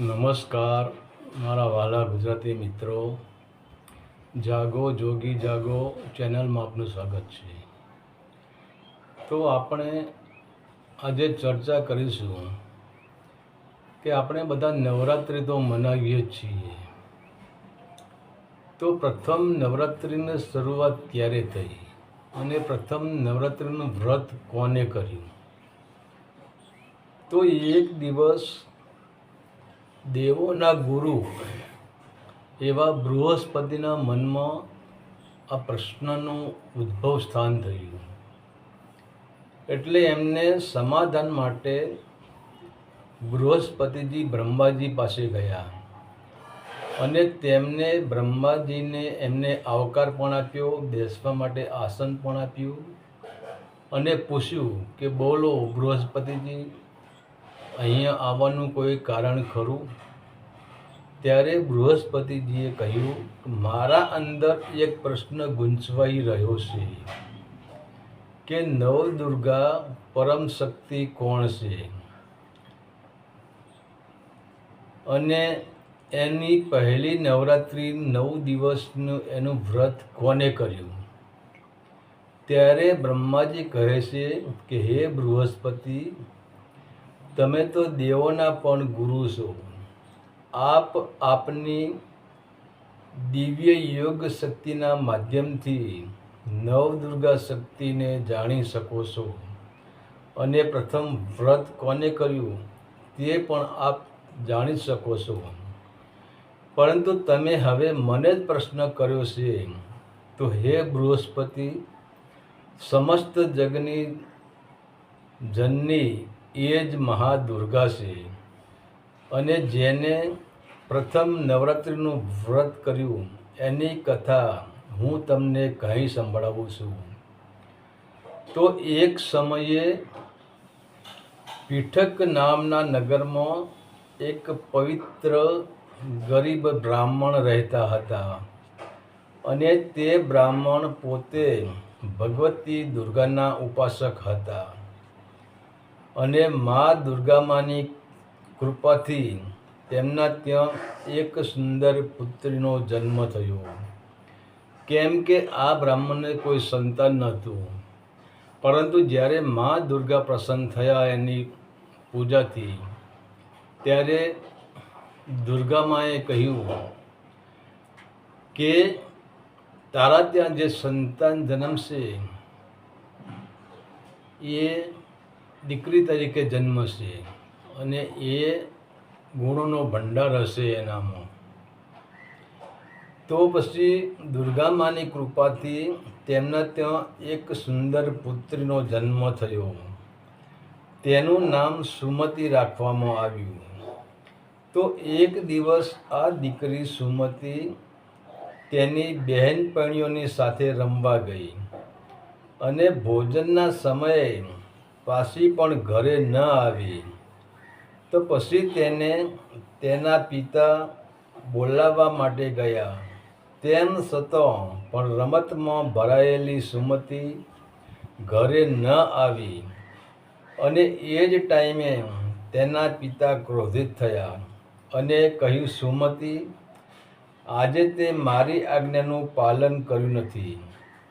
નમસ્કાર મારા વહાલા ગુજરાતી મિત્રો, જાગો જોગી જાગો ચેનલમાં આપનું સ્વાગત છે. તો આપણે આજે ચર્ચા કરીશું કે આપણે બધા નવરાત્રિ તો મનાવીએ જ છીએ. તો પ્રથમ નવરાત્રિની શરૂઆત ક્યારે થઈ અને પ્રથમ નવરાત્રિનું વ્રત કોને કર્યું? તો એક દિવસ દેવોના ગુરુ એવા બૃહસ્પતિના મનમાં આ પ્રશ્નનું ઉદ્ભવ સ્થાન થયું. એટલે એમને સમાધાન માટે બૃહસ્પતિજી બ્રહ્માજી પાસે ગયા અને તેમને બ્રહ્માજીને એમને આવકાર પણ આપ્યો, બેસવા માટે આસન પણ આપ્યું અને પૂછ્યું કે બોલો બૃહસ્પતિજી, અહીંયા આવવાનું કોઈ કારણ ખરું? ત્યારે બૃહસ્પતિજીએ કહ્યું, મારા અંદર એક પ્રશ્ન ગૂંચવાઈ રહ્યો છે કે નવદુર્ગા પરમ શક્તિ કોણ છે અને એની પહેલી નવરાત્રિ 9 દિવસનું એનું વ્રત કોને કર્યું? ત્યારે બ્રહ્માજી કહે છે કે હે બૃહસ્પતિ, તમે તો દેવોના પણ ગુરુ છો. આપ આપની દિવ્ય યોગ શક્તિના માધ્યમથી નવદુર્ગા શક્તિને જાણી શકો છો અને પ્રથમ વ્રત કોને કર્યું તે પણ આપ જાણી શકો છો. પરંતુ તમે હવે મને જ પ્રશ્ન કર્યો છે. તો હે બૃહસ્પતિ, સમસ્ત જગની જનની એ જ મહાદુર્ગા છે અને જેને પ્રથમ નવરાત્રિનું વ્રત કર્યું એની કથા હું તમને કહી સંભળાવું છું. તો એક સમયે પીઠક નામના નગરમાં એક પવિત્ર ગરીબ બ્રાહ્મણ રહેતા હતા અને તે બ્રાહ્મણ પોતે ભગવતી દુર્ગાના ઉપાસક હતા અને મા દુર્ગામાની કૃપાથી તેમના ત્યાં એક સુંદર પુત્રીનો જન્મ થયો. કેમ કે આ બ્રાહ્મણને કોઈ સંતાન નહોતું, પરંતુ જ્યારે મા દુર્ગા પ્રસન્ન થયા એની પૂજાથી, ત્યારે દુર્ગામાએ કહ્યું કે તારા ત્યાં જે સંતાન જન્મશે એ દીકરી તરીકે જન્મશે અને એ ગુણોનો ભંડાર હશે એનામાં. તો પછી દુર્ગામાની કૃપાથી તેમના ત્યાં એક સુંદર પુત્રીનો જન્મ થયો. તેનું નામ સુમતિ રાખવામાં આવ્યું. તો એક દિવસ આ દીકરી સુમતિ તેની બહેનપણીઓની સાથે રમવા ગઈ અને ભોજનના સમયે પાછી પણ ઘરે ન આવી. તો પછી તેને તેના પિતા બોલાવવા માટે ગયા. તેમ છતાં પણ રમતમાં ભરાયેલી સુમતિ ઘરે ન આવી અને એ જ ટાઈમે તેના પિતા ક્રોધિત થયા અને કહ્યું, સુમતિ, આજે તે મારી આજ્ઞાનું પાલન કર્યું નથી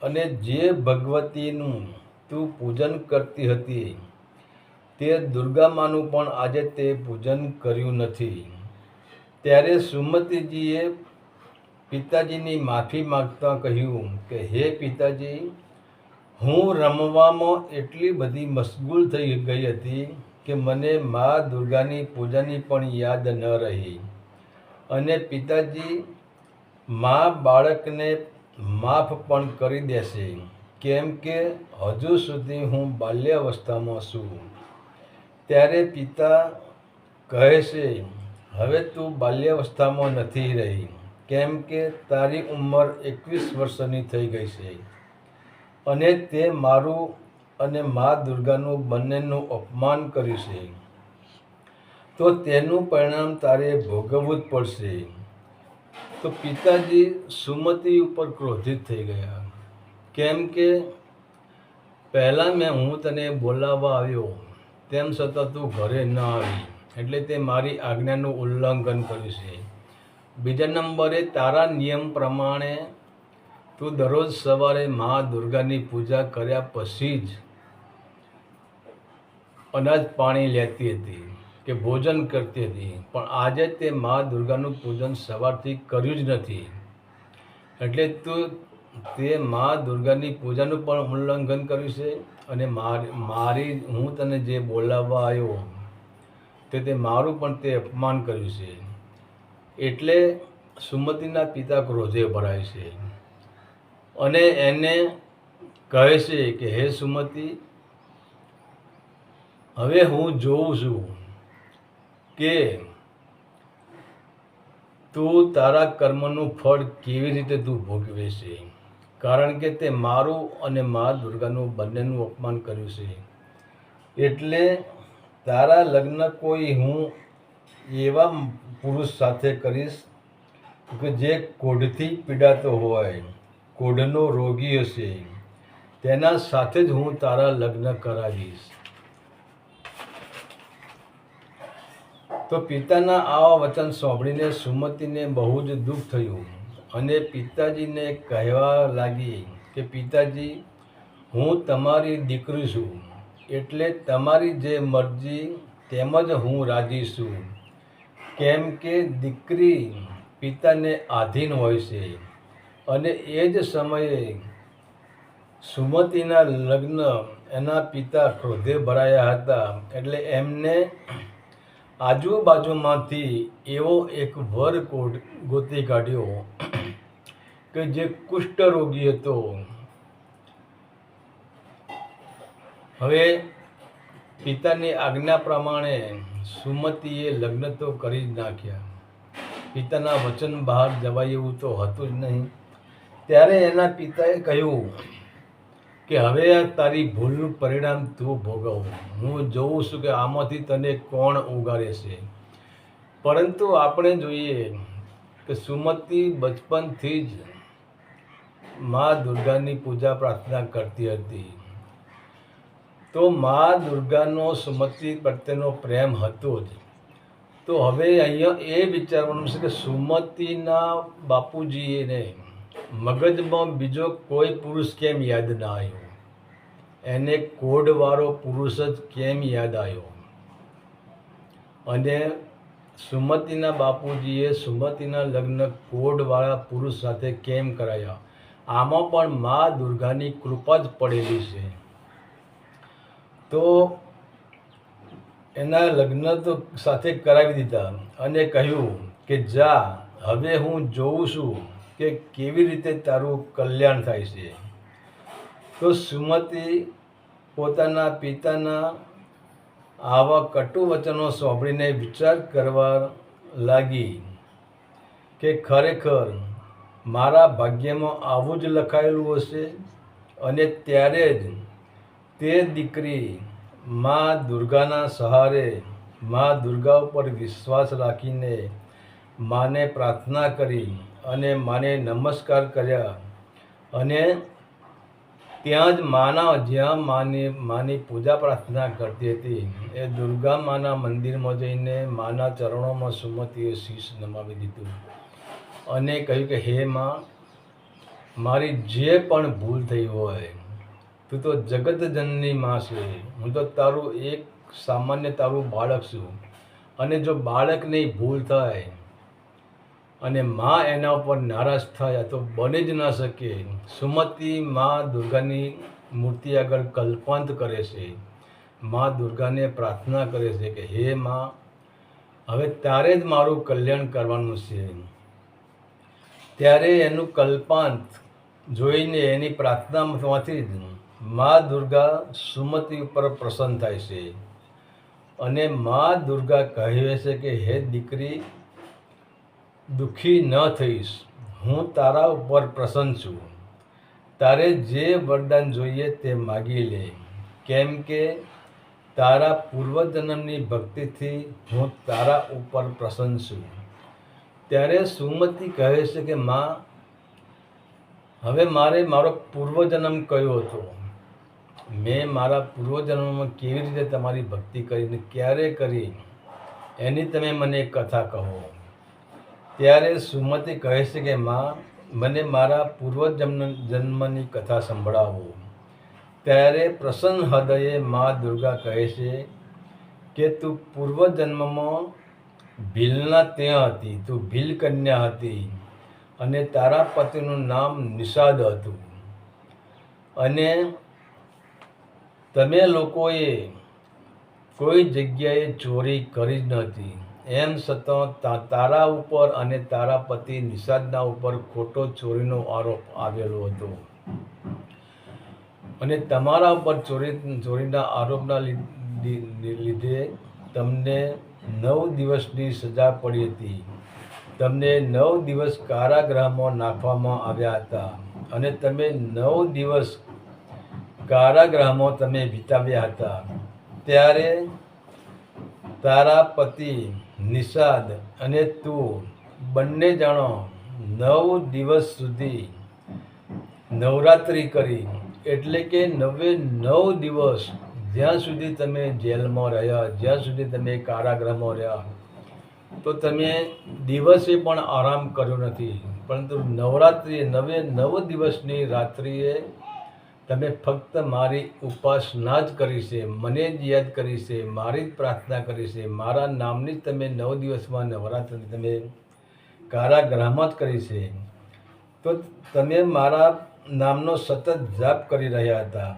અને જે ભગવતીનું તું પૂજન કરતી હતી તે દુર્ગામાનું પણ આજે તે પૂજન કર્યું નથી. ત્યારે સુમતિજીએ પિતાજીની માફી માગતા કહ્યું કે હે પિતાજી, હું રમવામાં એટલી બધી મશગુલ થઈ ગઈ હતી કે મને મા દુર્ગાની પૂજાની પણ યાદ ન રહી. અને પિતાજી, મા બાળકને માફ પણ કરી દેશે, કેમ કે હજુ સુધી હું બાલ્યાવસ્થામાં છું. ત્યારે પિતા કહે છે, હવે તું બાલ્યાવસ્થામાં નથી રહી, કેમ કે તારી ઉંમર 21 વર્ષની થઈ ગઈ છે અને તે મારું અને મા દુર્ગાનું બંનેનું અપમાન કર્યું છે. તો તેનું પરિણામ તારે ભોગવવું જ પડશે. તો પિતાજી સુમતિ ઉપર ક્રોધિત થઈ ગયા, કેમ કે પહેલાં હું તને બોલાવવા આવ્યો તેમ છતાં તું ઘરે ન આવી એટલે તે મારી આજ્ઞાનું ઉલ્લંઘન કર્યું છે. બીજા નંબરે તારા નિયમ પ્રમાણે તું દરરોજ સવારે મા દુર્ગાની પૂજા કર્યા પછી જ અનાજ પાણી લેતી હતી કે ભોજન કરતી હતી, પણ આજે તે મા દુર્ગાનું પૂજન સવારથી કર્યું જ નથી. એટલે તે મા દુર્ગાની પૂજાનું પણ ઉલ્લંઘન કર્યું છે અને મારી હું તને જે બોલાવવા આવ્યો તે મારું પણ તે અપમાન કર્યું છે. એટલે સુમતિના પિતા ક્રોધે ભરાય છે અને એને કહે છે કે હે સુમતિ, હવે હું જોઉં છું કે તું તારા કર્મનું ફળ કેવી રીતે તું ભોગવે છે, કારણ કે તે મારું અને મા દુર્ગાનું બંનેનું અપમાન કર્યું છે. એટલે તારા લગ્ન કોઈ હું એવા પુરુષ સાથે કરીશ કે જે કોઢથી પીડાતો હોય, કોઢનો રોગી હશે, તેના સાથે જ હું તારા લગ્ન કરાવીશ. તો પિતાના આવા વચન સાંભળીને સુમતિને બહુ જ દુઃખ થયું અને પિતાજીને કહેવા લાગી કે પિતાજી, હું તમારી દીકરી છું, એટલે તમારી જે મરજી તેમ જ હું રાજી છું. કેમ કે દીકરી પિતાને આધીન હોય છે અને એ જ સમયે સુમતિના લગ્ન એના પિતા ક્રોધે ભરાયા હતા. એટલે એમને આજુબાજુમાંથી એવો એક વર ગોતી કાઢ્યો કે જે કુષ્ઠરોગી હતો. હવે પિતાની આજ્ઞા પ્રમાણે સુમતિએ લગ્ન તો કરી જ નાખ્યા. પિતાના વચન બહાર જવાય એવું તો હતું જ નહીં. ત્યારે એના પિતાએ કહ્યું કે હવે તારી ભૂલનું પરિણામ તું ભોગવ. હું જોઉં છું કે આમાંથી તને કોણ ઉગારે છે. પરંતુ આપણે જોઈએ કે સુમતિ બચપનથી જ મા દુર્ગાની પૂજા પ્રાર્થના કરતી હતી. તો મા દુર્ગાનો સુમતિ પ્રત્યેનો પ્રેમ હતો જ. તો હવે અહીંયા એ વિચારવાનું છે કે સુમતિના બાપુજીને મગજમાં બીજો કોઈ પુરુષ કેમ યાદ ના આવ્યો, એને કોઢવાળો પુરુષ જ કેમ યાદ આવ્યો. અને સુમતિના બાપુજીએ સુમતિના લગ્ન કોઢવાળા પુરુષ સાથે કેમ કરાયા. આમાં પણ મા દુર્ગાની કૃપા જ પડેલી છે. તો એના લગ્ન તો સાથે કરાવી દીધા અને કહ્યું કે જા, હવે હું જોઉં છું કે કેવી રીતે તારું કલ્યાણ થાય છે. તો સુમતિ પોતાના પિતાના આવા કટુ વચનો સાંભળીને વિચાર કરવા લાગી કે ખરેખર મારા ભાગ્યમાં આવું જ લખાયેલું હશે. અને ત્યારે જ તે દીકરી મા દુર્ગાના સહારે, મા દુર્ગા ઉપર વિશ્વાસ રાખીને માને પ્રાર્થના કરી અને માને નમસ્કાર કર્યા અને ત્યાં જ જ્યાં માની પૂજા પ્રાર્થના કરતી હતી એ દુર્ગા માના મંદિરમાં જઈને માના ચરણોમાં સુમતિએ શીશ નમાવી દીધું અને કહ્યું કે હે માં, મારી જે પણ ભૂલ થઈ હોય, તું તો જગતજનની માં છે, હું તો તારું એક સામાન્ય તારું બાળક છું. અને જો બાળકની ભૂલ થાય અને માં એના ઉપર નારાજ થાય તો બની જ ના શકે. સુમતિ મા દુર્ગાની મૂર્તિ આગળ કલ્પાંત કરે છે, મા દુર્ગાને પ્રાર્થના કરે છે કે હે માં, હવે તારે જ મારું કલ્યાણ કરવાનું છે. ત્યારે એનું કલ્પાંત જોઈને એની પ્રાર્થનામાંથી જ મા દુર્ગા સુમતિ ઉપર પ્રસન્ન થાય છે અને મા દુર્ગા કહે છે કે હે દીકરી, દુઃખી ન થઈશ, હું તારા ઉપર પ્રસન્ન છું. તારે જે વરદાન જોઈએ તે માગી લે, કેમ કે તારા પૂર્વજન્મની ભક્તિથી હું તારા ઉપર પ્રસન્ન છું. ત્યારે સુમતિ કહે છે કે માં, હવે મારો પૂર્વજન્મ કયો હતો? મેં મારા પૂર્વજન્મમાં કેવી રીતે તમારી ભક્તિ કરીને ક્યારે કરી એની તમે મને કથા કહો. ત્યારે સુમતિ કહે છે કે માં, મને મારા પૂર્વજન્મની કથા સંભળાવો. ત્યારે પ્રસન્ન હૃદયે મા દુર્ગા કહે છે કે તું પૂર્વજન્મમાં ભીલના ત્યાં હતી, તું ભીલ કન્યા હતી અને તારા પતિનું નામ નિષાદ હતું. અને તમે લોકોએ કોઈ જગ્યાએ ચોરી કરી જ નહોતી. એમ છતાં તારા ઉપર અને તારા પતિ નિષાદના ઉપર ખોટો ચોરીનો આરોપ આવેલો હતો. અને તમારા ઉપર ચોરીના આરોપના લીધે તમને 9 દિવસની સજા પડી હતી. તમને 9 દિવસ કારાગૃહમાં નાખવામાં આવ્યા હતા અને તમે 9 દિવસ કારાગૃહમાં તમે વિતાવ્યા હતા. ત્યારે તારા પતિ નિષાદ અને તું બંને જણો 9 દિવસ સુધી નવરાત્રિ કરી. એટલે કે 9 દિવસ જ્યાં સુધી તમે જેલમાં રહ્યા, જ્યાં સુધી તમે કારાગૃહમાં રહ્યા, તો તમે દિવસે પણ આરામ કર્યો નથી. પરંતુ નવરાત્રિએ 9 દિવસની રાત્રિએ તમે ફક્ત મારી ઉપાસના જ કરી છે, મને જ યાદ કરી છે, મારી જ પ્રાર્થના કરી છે, મારા નામની જ તમે 9 દિવસમાં નવરાત્રિ તમે કારાગૃહમાં જ કરી છે. તો તમે મારા નામનો સતત જાપ કરી રહ્યા હતા.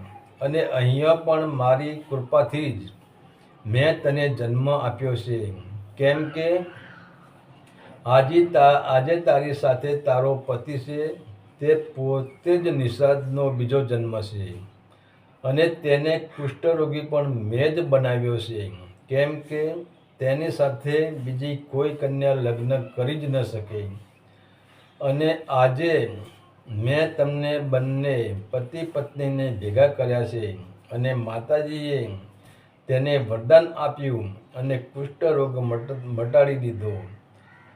અને અહીંયા પણ મારી કૃપાથી જ મેં તને જન્મ આપ્યો છે. કેમ કે આજે તારી સાથે તારો પતિ છે, તે પોતે જ નિષાદનો બીજો જન્મ છે. અને તેને કુષ્ઠરોગી પણ મેં જ બનાવ્યો છે. કેમ કે તેની સાથે બીજી કોઈ કન્યા લગ્ન કરી જ ન શકે. અને આજે મેં તમને બંને પતિ પત્નીને ભેગા કર્યા છે અને માતાજીએ તેને વરદાન આપ્યું અને કુષ્ઠરોગ મટાડી દીધો.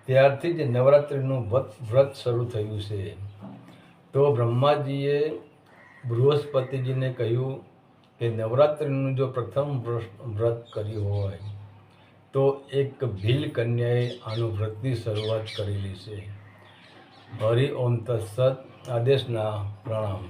ત્યારથી જ નવરાત્રિનું વ્રત શરૂ થયું છે. તો બ્રહ્માજીએ બૃહસ્પતિજીને કહ્યું કે નવરાત્રિનું જો પ્રથમ વ્રત કર્યું હોય તો એક ભીલ કન્યાએ આનું વ્રતની શરૂઆત કરેલી છે. હરિ ઓમ તત્સત. આદેશના પ્રણામ.